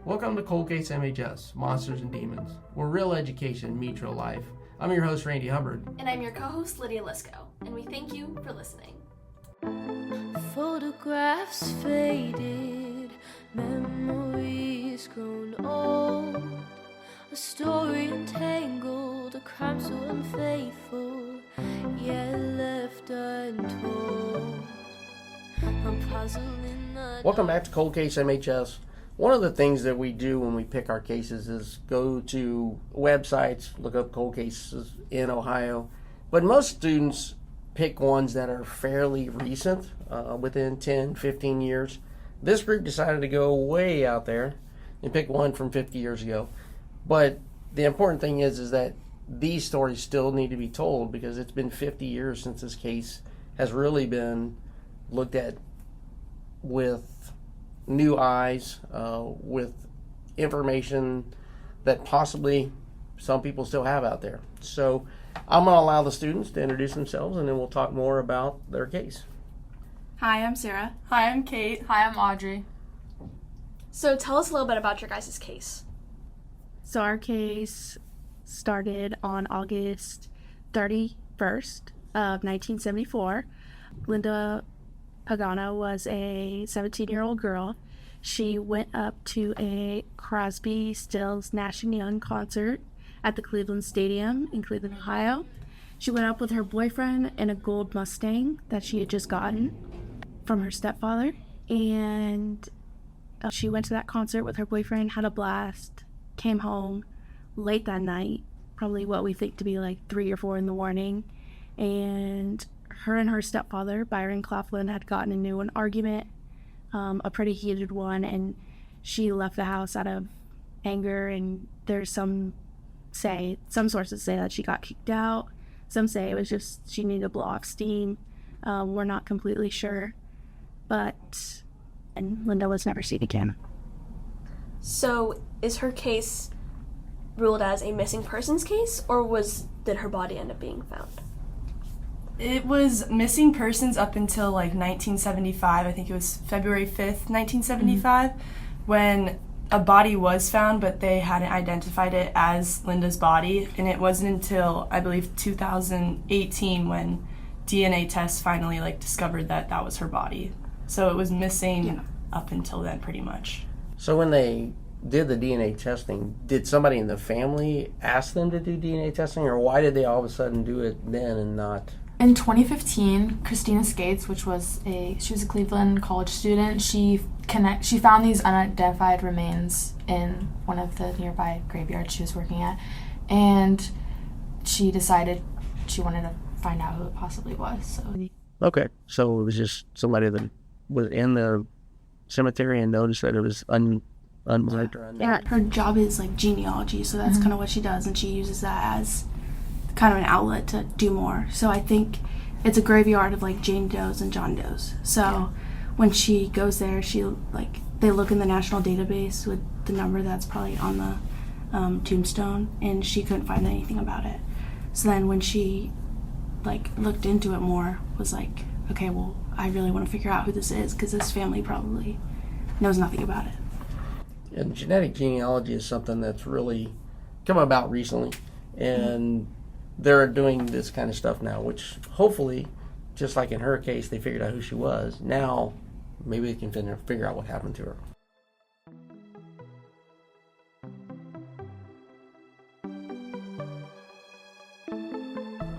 Welcome to Cold Case MHS, Monsters and Demons, where real education meets real life. I'm your host, Randy Hubbard. And I'm your co-host, Lydia Lisco, and we thank you for listening. Photographs faded, memories grown old, a story entangled, a crime so unfaithful, yet left untold. I'm puzzling. Welcome back to Cold Case MHS. One of the things that we do when we pick our cases is go to websites, look up cold cases in Ohio. But most students pick ones that are fairly recent, within 10, 15 years. This group decided to go way out there and pick one from 50 years ago. But the important thing is that these stories still need to be told because it's been 50 years since this case has really been looked at with new eyes, with information that possibly some people still have out there. So I'm going to allow the students to introduce themselves and then we'll talk more about their case. Hi, I'm Sarah. Hi, I'm Kate. Hi, I'm Audrey. So tell us a little bit about your guys' case. So our case started on August 31st of 1974. Linda Pagano was a 17-year-old girl. She went up to a Crosby, Stills, Nash and Young concert at the Cleveland Stadium in Cleveland, Ohio. She went up with her boyfriend in a gold Mustang that she had just gotten from her stepfather. And she went to that concert with her boyfriend, had a blast, came home late that night, probably what we think to be like 3 or 4 in the morning. And her and her stepfather, Byron Claflin, had gotten into an argument, a pretty heated one, and she left the house out of anger. And there's some sources say that she got kicked out. Some say it was just she needed to blow off steam. We're not completely sure, and Linda was never seen again. So is her case ruled as a missing persons case, or did her body end up being found? It was missing persons up until like 1975. I think it was February 5th, 1975, when a body was found, but they hadn't identified it as Linda's body. And it wasn't until, I believe, 2018 when DNA tests finally discovered that that was her body. So it was missing up until then, pretty much. So when they did the DNA testing, did somebody in the family ask them to do DNA testing, or why did they all of a sudden do it then and not? In 2015, Christina Skates, she was a Cleveland college student, she found these unidentified remains in one of the nearby graveyards she was working at, and she decided she wanted to find out who it possibly was. So. Okay, so it was just somebody that was in the cemetery and noticed that it was unmarked or unknown. Yeah, her job is genealogy, so that's kind of what she does, and she uses that as kind of an outlet to do more. So I think it's a graveyard of Jane Does and John Does. So when she goes there, they look in the national database with the number that's probably on the tombstone, and she couldn't find anything about it. So then when she looked into it more, was okay, well, I really want to figure out who this is because this family probably knows nothing about it. And genetic genealogy is something that's really come about recently, and they're doing this kind of stuff now, which hopefully, just like in her case, they figured out who she was. Now, maybe they can figure out what happened to her.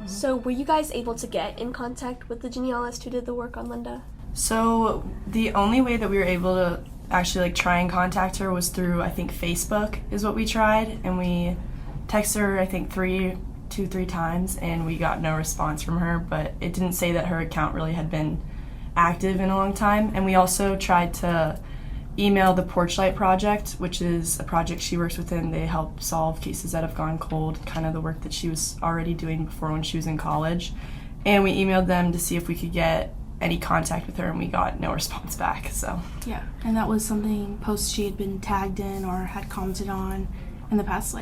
So were you guys able to get in contact with the genealogist who did the work on Linda? So the only way that we were able to actually try and contact her was through, I think, Facebook is what we tried, and we texted her, I think, 3 times, and we got no response from her, but it didn't say that her account really had been active in a long time. And we also tried to email the Porchlight Project, which is a project she works within. They help solve cases that have gone cold, kind of the work that she was already doing before when she was in college. And we emailed them to see if we could get any contact with her, and we got no response back. So yeah, and that was something posts she had been tagged in or had commented on in the past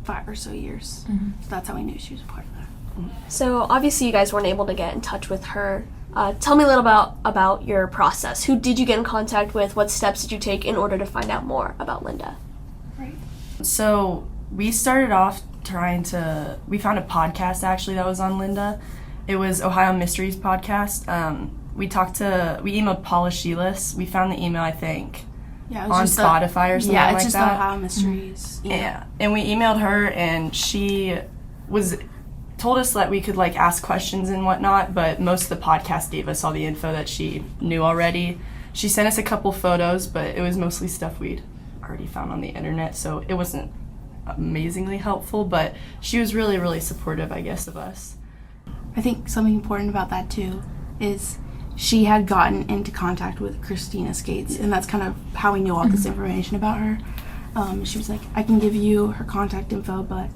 5 or so years. So that's how we knew she was a part of that. So obviously you guys weren't able to get in touch with her Tell me a little about your process. Who did you get in contact with? What steps did you take in order to find out more about Linda? So we started off we found a podcast actually that was on Linda. It was Ohio Mysteries podcast. We emailed Paula Sheelis. We found the email, I think, on Spotify or something like that. Yeah, it's just the Ohio Mysteries. Yeah. And we emailed her, and she told us that we could like ask questions and whatnot, but most of the podcast gave us all the info that she knew already. She sent us a couple photos, but it was mostly stuff we'd already found on the internet, so it wasn't amazingly helpful, but she was really, really supportive, I guess, of us. I think something important about that too is she had gotten into contact with Christina Skates, and that's kind of how we knew all this information about her. She was like, I can give you her contact info, but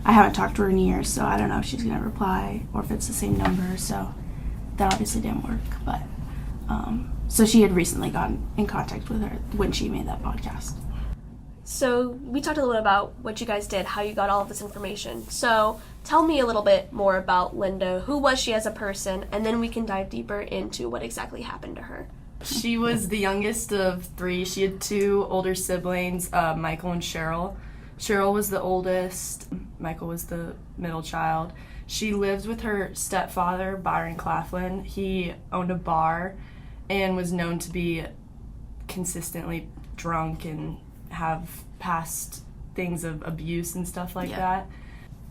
I haven't talked to her in years, so I don't know if she's going to reply or if it's the same number, so that obviously didn't work. But so she had recently gotten in contact with her when she made that podcast. So we talked a little bit about what you guys did, how you got all of this information. So tell me a little bit more about Linda. Who was she as a person? And then we can dive deeper into what exactly happened to her. She was the youngest of 3. She had 2 older siblings, Michael and Cheryl. Cheryl was the oldest. Michael was the middle child. She lived with her stepfather, Byron Claflin. He owned a bar and was known to be consistently drunk and have past things of abuse and stuff like that.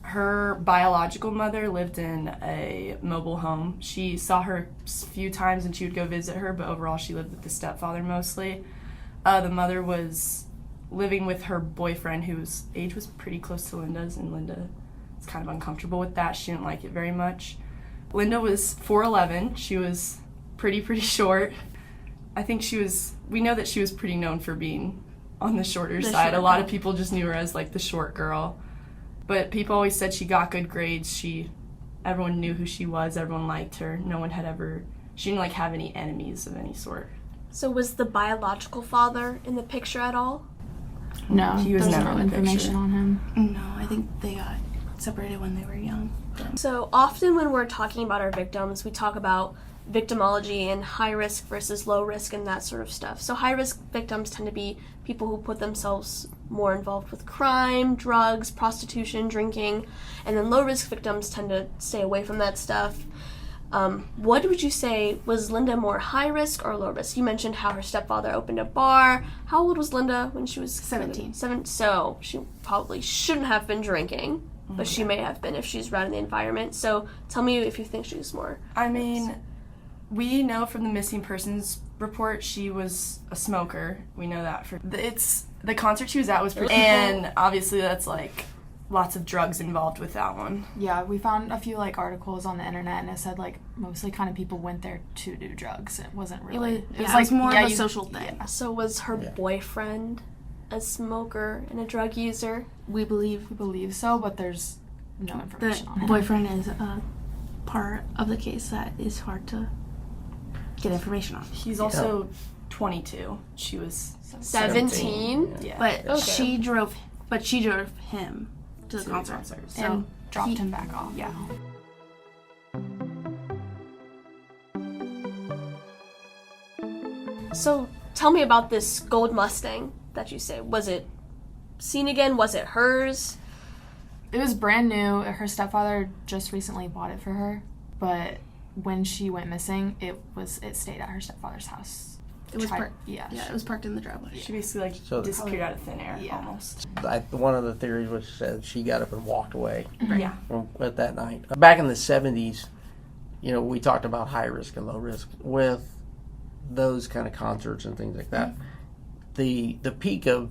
Her biological mother lived in a mobile home. She saw her a few times and she would go visit her, but overall she lived with the stepfather mostly. The mother was living with her boyfriend, whose age was pretty close to Linda's, and Linda was kind of uncomfortable with that. She didn't like it very much. Linda was 4'11". She was pretty short. I think we know that she was pretty known for being on the shorter side. A lot of people just knew her as like the short girl. But people always said she got good grades. Everyone knew who she was. Everyone liked her. She didn't like have any enemies of any sort. So was the biological father in the picture at all? No, he was never no in the information picture. on him. No, I think they got separated when they were young. So often when we're talking about our victims, we talk about victimology and high risk versus low risk and that sort of stuff. So high risk victims tend to be people who put themselves more involved with crime, drugs, prostitution, drinking, and then low risk victims tend to stay away from that stuff. What would you say, was Linda more high risk or low risk? You mentioned how her stepfather opened a bar. How old was Linda when she was 17? So she probably shouldn't have been drinking, but she may have been if she's around in the environment. So tell me if you think she was more. I mean, we know from the missing persons report she was a smoker. We know that the concert she was at was pretty, and obviously that's like lots of drugs involved with that one. Yeah, we found a few like articles on the internet, and it said like mostly kind of people went there to do drugs. It wasn't really. It was more of a social thing. Yeah. So was her boyfriend a smoker and a drug user? We believe so, but there's no information on the it. boyfriend is a part of the case that is hard to get information on. He's also 22. She was 17? Yeah. But she drove him to the concert. So and dropped him back off. Yeah. So tell me about this gold Mustang that you say. Was it seen again? Was it hers? It was brand new. Her stepfather just recently bought it for her, but when she went missing, it stayed at her stepfather's house. It was parked. Yeah, it was parked in the driveway. She basically disappeared out of thin air almost. One of the theories was said she got up and walked away Yeah. at that night. Back in the 70s, we talked about high risk and low risk with those kind of concerts and things like that. The peak of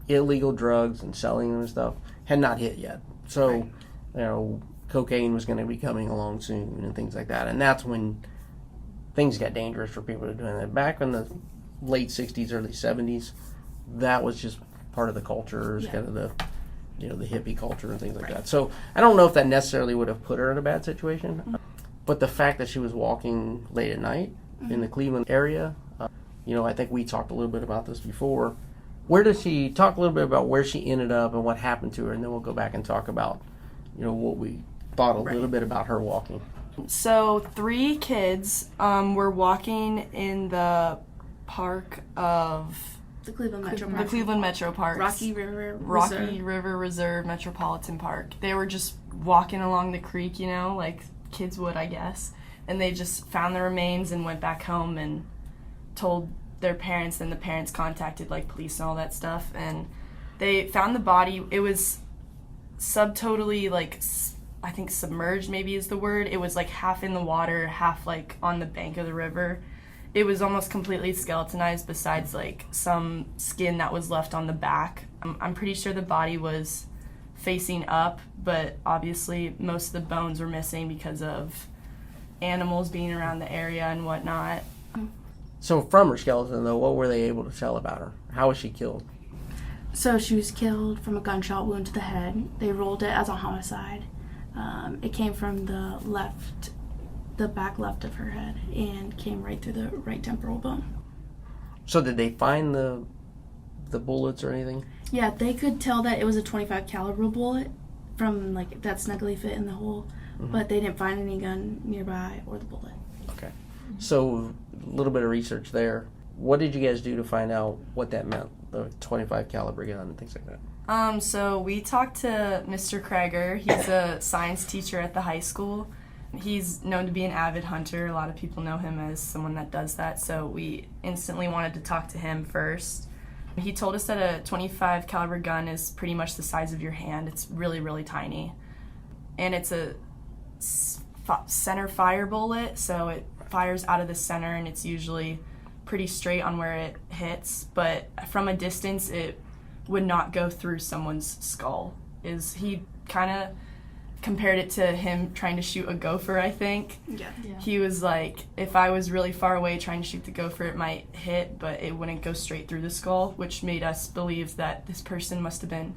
illegal drugs and selling and stuff had not hit yet. So, cocaine was going to be coming along soon and things like that. And that's when things got dangerous for people to do that. Back in the late 60s, early 70s, that was just part of the culture. It was kind of the hippie culture and things like that. So I don't know if that necessarily would have put her in a bad situation. But the fact that she was walking late at night in the Cleveland area, I think we talked a little bit about this before. Where does she talk a little bit about where she ended up and what happened to her, and then we'll go back and talk about, what we thought a little bit about her walking. So 3 kids were walking in the park of The Cleveland Metro Park. the Cleveland Metro Parks. Rocky River Reserve Metropolitan Park. They were just walking along the creek, you know, like kids would, I guess. And they just found the remains and went back home and told their parents, and the parents contacted like police and all that stuff, and they found the body. It was subtotally like, I think submerged maybe is the word. It was like half in the water, half like on the bank of the river. It was almost completely skeletonized besides like some skin that was left on the back. I'm pretty sure the body was facing up, but obviously most of the bones were missing because of animals being around the area and whatnot. So from her skeleton, though, what were they able to tell about her? How was she killed? So she was killed from a gunshot wound to the head. They ruled it as a homicide. It came from the back left of her head, and came right through the right temporal bone. So did they find the bullets or anything? Yeah, they could tell that it was a .25 caliber bullet from like that snugly fit in the hole, but they didn't find any gun nearby or the bullet. Okay. So a little bit of research there. What did you guys do to find out what that meant, the .25 caliber gun and things like that? So we talked to Mr. Kreger. He's a science teacher at the high school. He's known to be an avid hunter. A lot of people know him as someone that does that, so we instantly wanted to talk to him first. He told us that a .25 caliber gun is pretty much the size of your hand. It's really, really tiny. And it's a center fire bullet, so it fires out of the center, and it's usually pretty straight on where it hits, but from a distance it would not go through someone's skull. He kind of compared it to him trying to shoot a gopher, I think. Yeah. He was like, if I was really far away trying to shoot the gopher, it might hit, but it wouldn't go straight through the skull, which made us believe that this person must have been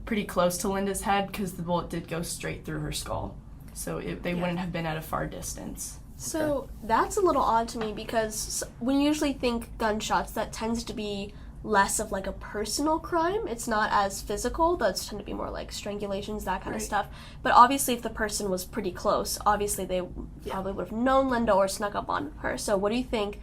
pretty close to Linda's head, because the bullet did go straight through her skull. So they wouldn't have been at a far distance. So that's a little odd to me, because when you usually think gunshots, that tends to be less of like a personal crime. It's not as physical. Those tend to be more like strangulations, that kind of stuff. But obviously if the person was pretty close, obviously they probably would have known Linda or snuck up on her. So what do you think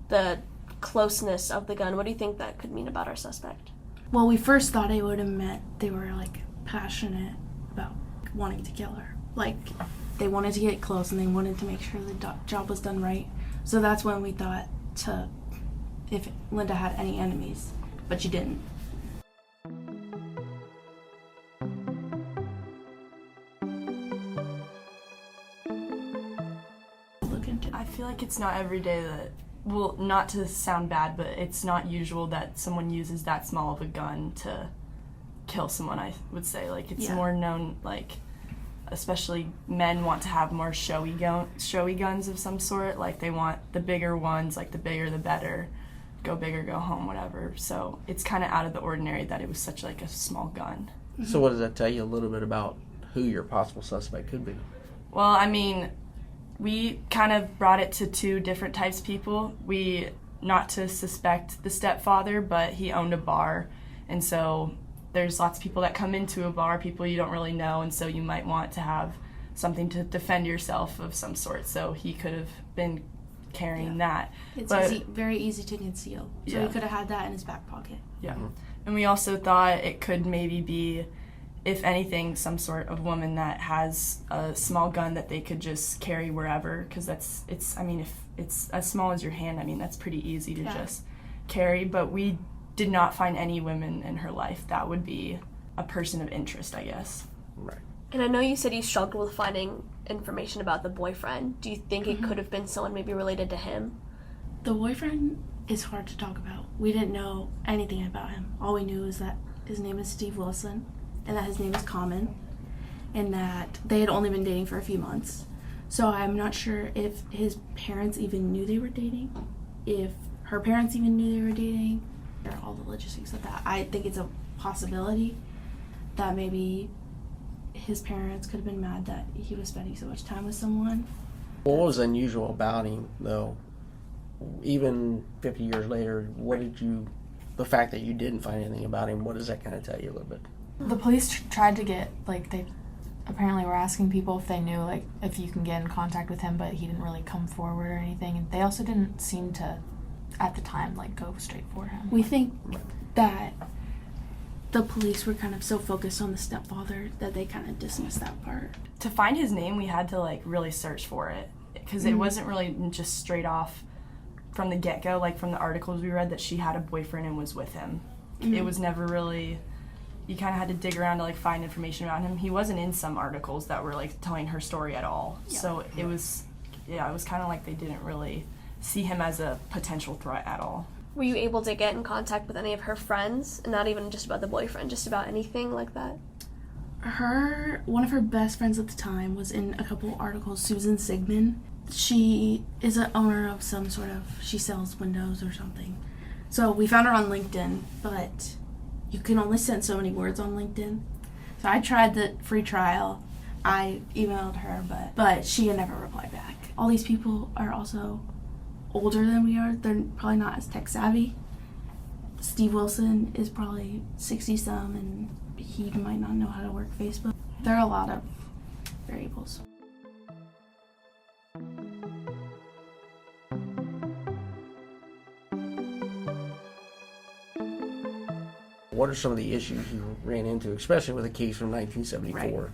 the closeness of the gun, what do you think that could mean about our suspect? Well, we first thought it would have meant they were like passionate about wanting to kill her. Like they wanted to get close and they wanted to make sure the job was done right. So that's when we thought if Linda had any enemies, but she didn't. I feel like it's not every day that, well, not to sound bad, but it's not usual that someone uses that small of a gun to kill someone, I would say. Like, it's more known, like, especially men want to have more showy guns of some sort. Like, they want the bigger ones, like, the bigger the better. Go big or go home, whatever. So it's kind of out of the ordinary that it was such, like, a small gun. So what does that tell you a little bit about who your possible suspect could be? Well, I mean, we kind of brought it to 2 different types of people. Not to suspect the stepfather, but he owned a bar, and so there's lots of people that come into a bar, people you don't really know, and so you might want to have something to defend yourself of some sort. So he could have been carrying that. It's very easy to conceal. So he could have had that in his back pocket. Yeah. Mm-hmm. And we also thought it could maybe be, if anything, some sort of woman that has a small gun that they could just carry wherever, because if it's as small as your hand, I mean, that's pretty easy to just carry. But we did not find any women in her life that would be a person of interest, I guess. Right. And I know you said you struggled with finding information about the boyfriend. Do you think it could have been someone maybe related to him? The boyfriend is hard to talk about. We didn't know anything about him. All we knew is that his name is Steve Wilson, and that his name is Common, and that they had only been dating for a few months. So I'm not sure if his parents even knew they were dating, if her parents even knew they were dating, or all the logistics of that. I think it's a possibility that maybe his parents could have been mad that he was spending so much time with someone. What was unusual about him, though? Even 50 years later, the fact that you didn't find anything about him, what does that kind of tell you a little bit? The police tried to get, like, they apparently were asking people if they knew, like, if you can get in contact with him, but he didn't really come forward or anything. And they also didn't seem to, at the time, like, go straight for him. We think that the police were kind of so focused on the stepfather that they kind of dismissed that part. To find his name, we had to, like, really search for it, because it wasn't really just straight off from the get-go, like from the articles we read, that she had a boyfriend and was with him. It was never really, you kind of had to dig around to, like, find information about him. He wasn't in some articles that were, like, telling her story at all. Yeah. So it was kind of like they didn't really see him as a potential threat at all. Were you able to get in contact with any of her friends, and not even just about the boyfriend, just about anything like that? One of her best friends at the time was in a couple articles, Susan Sigmund. She is an owner of some sort of, she sells windows or something. So we found her on LinkedIn, but you can only send so many words on LinkedIn. So I tried the free trial. I emailed her, but she had never replied back. All these people are also older than we are. They're probably not as tech savvy. Steve Wilson is probably 60-some, and he might not know how to work Facebook. There are a lot of variables. What are some of the issues you ran into, especially with a case from 1974? Right.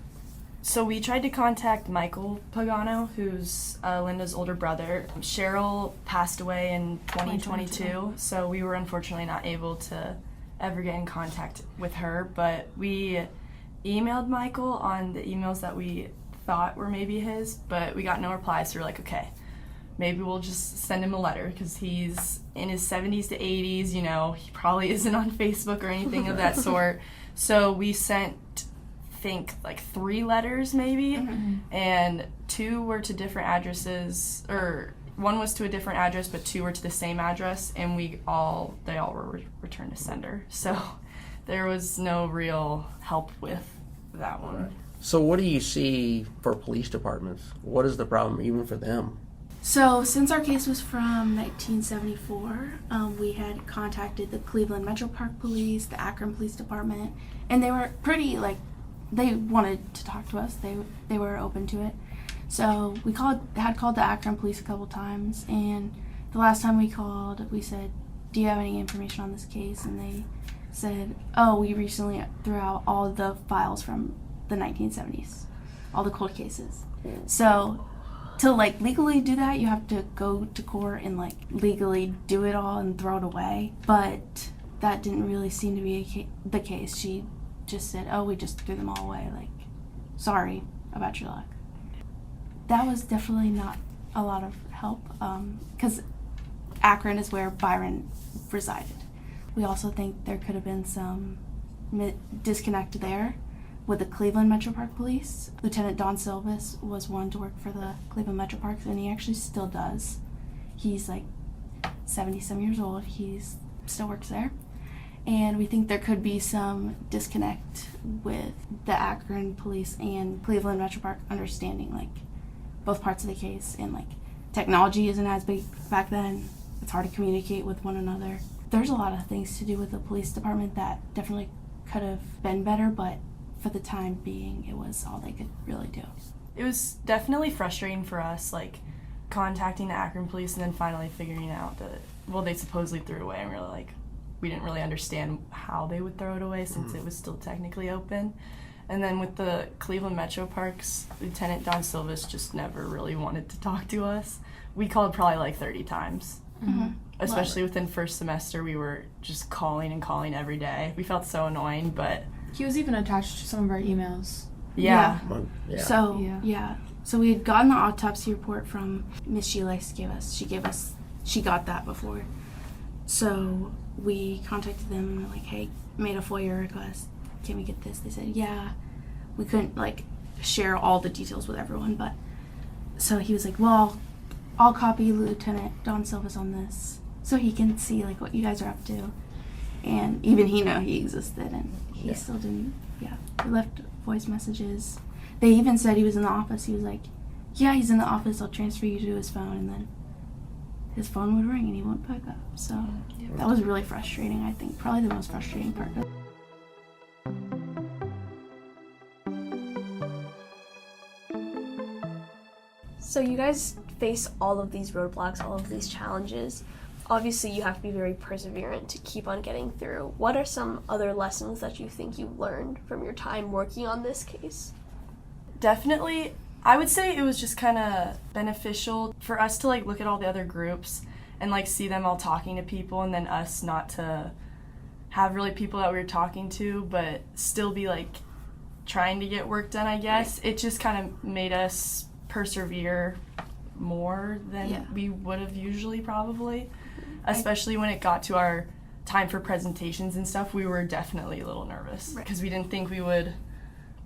So we tried to contact Michael Pagano, who's Linda's older brother. Cheryl passed away in 2022, so we were unfortunately not able to ever get in contact with her, but we emailed Michael on the emails that we thought were maybe his, but we got no replies, so we're like, okay, maybe we'll just send him a letter, because he's in his 70s to 80s, you know, he probably isn't on Facebook or anything of that sort. So we sent, I think, like 3 letters maybe, and 2 were to different addresses, or 1 was to a different address, but 2 were to the same address, and they all were returned to sender. So there was no real help with that one. Right. So what do you see for police departments? What is the problem even for them? So, since our case was from 1974, we had contacted the Cleveland Metro Park Police, the Akron Police Department, and they were pretty, like, they wanted to talk to us. They were open to it. So, we had called the Akron Police a couple times, and the last time we called, we said, do you have any information on this case? And they said, oh, we recently threw out all the files from the 1970s, all the cold cases. So, to, like, legally do that, you have to go to court and, like, legally do it all and throw it away. But that didn't really seem to be the case. She just said, oh, we just threw them all away. Like, sorry about your luck. That was definitely not a lot of help, because Akron is where Byron resided. We also think there could have been some disconnect there with the Cleveland Metro Park Police. Lieutenant Don Silvis was one to work for the Cleveland Metro Parks, and he actually still does. He's like 70-some years old. He still works there. And we think there could be some disconnect with the Akron Police and Cleveland Metro Park understanding, like, both parts of the case. And, like, technology isn't as big back then. It's hard to communicate with one another. There's a lot of things to do with the police department that definitely could have been better, but for the time being, it was all they could really do. It was definitely frustrating for us, like, contacting the Akron police and then finally figuring out that, well, they supposedly threw it away, and we were like, we didn't really understand how they would throw it away since it was still technically open. And then with the Cleveland Metro Parks, Lieutenant Don Silvis just never really wanted to talk to us. We called probably like 30 times. Especially within first semester, we were just calling and calling every day. We felt so annoying, but He was even attached to some of our emails. yeah. So we had gotten the autopsy report from Miss Sheila she got that before. So we contacted them and were like, hey, made a FOIA request. Can we get this? They said, yeah. We couldn't, like, share all the details with everyone, but so he was like, well, I'll copy Lieutenant Don Silvis on this so he can see, like, what you guys are up to. And even he knew he existed, and he still didn't. We left voice messages. They even said he was in the office. He was like, yeah, he's in the office, I'll transfer you to his phone. And then his phone would ring and he wouldn't pick up. So that was really frustrating, I think. Probably the most frustrating part of it. So you guys face all of these roadblocks, all of these challenges. Obviously, you have to be very perseverant to keep on getting through. What are some other lessons that you think you learned from your time working on this case? Definitely, I would say it was just kind of beneficial for us to like look at all the other groups and like see them all talking to people, and then us not to have really people that we were talking to, but still be like trying to get work done, I guess. It just kind of made us persevere more than we would have usually probably. Especially when it got to our time for presentations and stuff, we were definitely a little nervous because we didn't think we would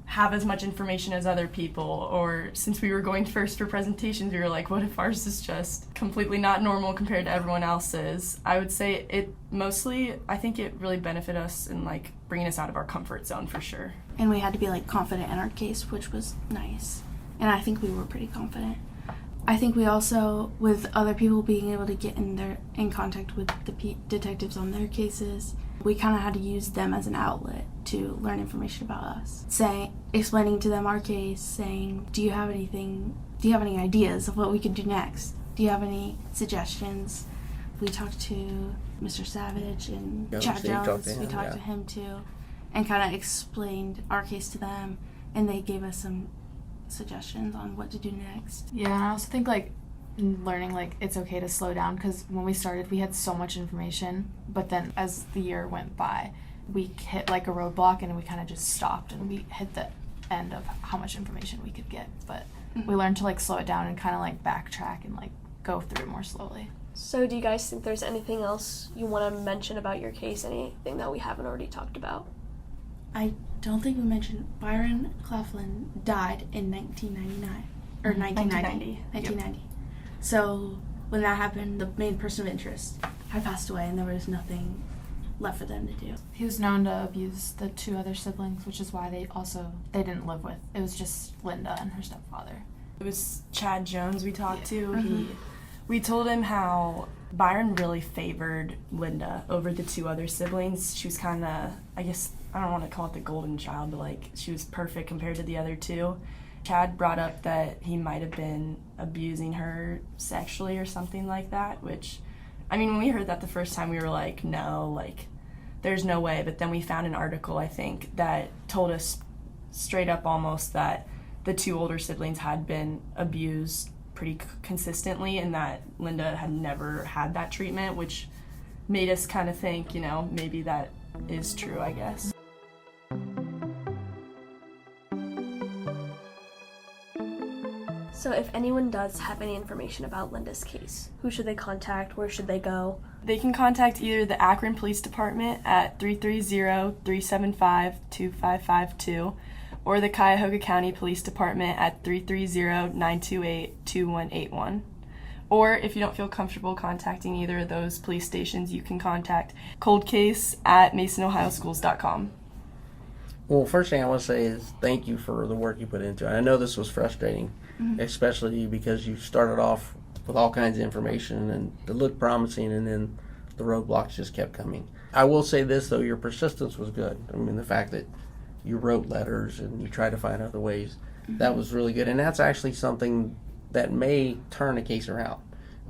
have as much information as other people, or since we were going first for presentations, we were like, what if ours is just completely not normal compared to everyone else's? I would say I think it really benefited us in like bringing us out of our comfort zone for sure. And we had to be like confident in our case, which was nice. And I think we were pretty confident. I think we also, with other people being able to get in contact with the detectives on their cases, we kind of had to use them as an outlet to learn information about us. Explaining to them our case, saying, do you have any ideas of what we could do next? Do you have any suggestions? We talked to Mr. Savage and Chad Jones. We talked to him too, and kind of explained our case to them, and they gave us some suggestions on what to do next. Yeah, and I also think like learning like it's okay to slow down, because when we started we had so much information, but then as the year went by we hit like a roadblock and we kind of just stopped and we hit the end of how much information we could get. But we learned to like slow it down and kind of like backtrack and like go through it more slowly. So do you guys think there's anything else you want to mention about your case, anything that we haven't already talked about? I don't think we mentioned Byron Claflin died in 1999 or 1990. 1990. Yep. So when that happened, the main person of interest had passed away, and there was nothing left for them to do. He was known to abuse the two other siblings, which is why they didn't live with. It was just Linda and her stepfather. It was Chad Jones we talked to. We told him how Byron really favored Linda over the two other siblings. She was kind of, I guess, I don't want to call it the golden child, but like she was perfect compared to the other two. Chad brought up that he might have been abusing her sexually or something like that, which, I mean, when we heard that the first time, we were like, no, like, there's no way. But then we found an article, I think, that told us straight up almost that the two older siblings had been abused pretty consistently, and that Linda had never had that treatment, which made us kind of think, you know, maybe that is true, I guess. So if anyone does have any information about Linda's case, who should they contact? Where should they go? They can contact either the Akron Police Department at 330-375-2552 or the Cuyahoga County Police Department at 330-928-2181. Or if you don't feel comfortable contacting either of those police stations, you can contact coldcase@masonohioschools.com. Well, first thing I want to say is thank you for the work you put into it. I know this was frustrating, especially because you started off with all kinds of information and it looked promising, and then the roadblocks just kept coming. I will say this, though, your persistence was good. I mean, the fact that you wrote letters and you tried to find other ways, that was really good. And that's actually something that may turn a case around,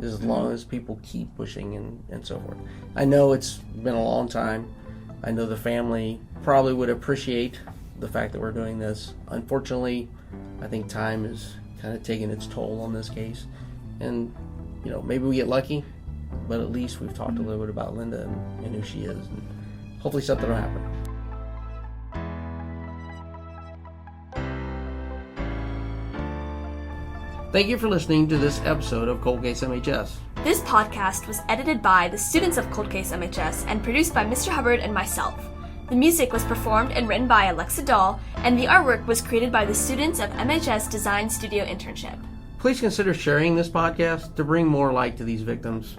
as long as people keep pushing and so forth. I know it's been a long time. I know the family probably would appreciate the fact that we're doing this. Unfortunately, I think time is kind of taking its toll on this case. And, you know, maybe we get lucky, but at least we've talked a little bit about Linda and who she is. And hopefully something will happen. Thank you for listening to this episode of Cold Case MHS. This podcast was edited by the students of Cold Case MHS and produced by Mr. Hubbard and myself. The music was performed and written by Alexa Dahl, and the artwork was created by the students of MHS Design Studio Internship. Please consider sharing this podcast to bring more light to these victims.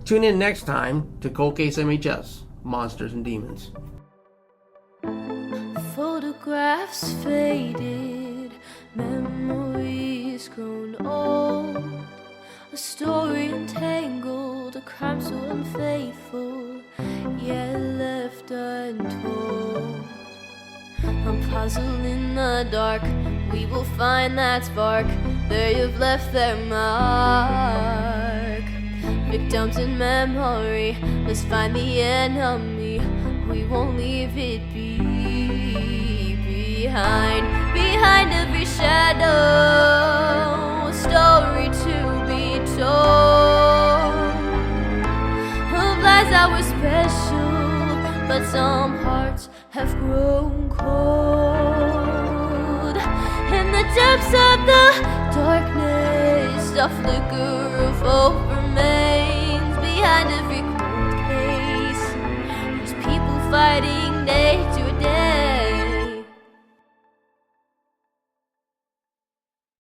Tune in next time to Cold Case MHS, Monsters and Demons. Photographs faded, memories grown old, a story entangled, a crime so unfaithful, yet left untold. I'm puzzle in the dark. We will find that spark. There you've left their mark. Victims in memory, let's find the enemy. We won't leave it be. Behind every shadow, a story to be told. Of lives that were special, but some hearts have grown cold. In the depths of the darkness, a flicker of hope remains.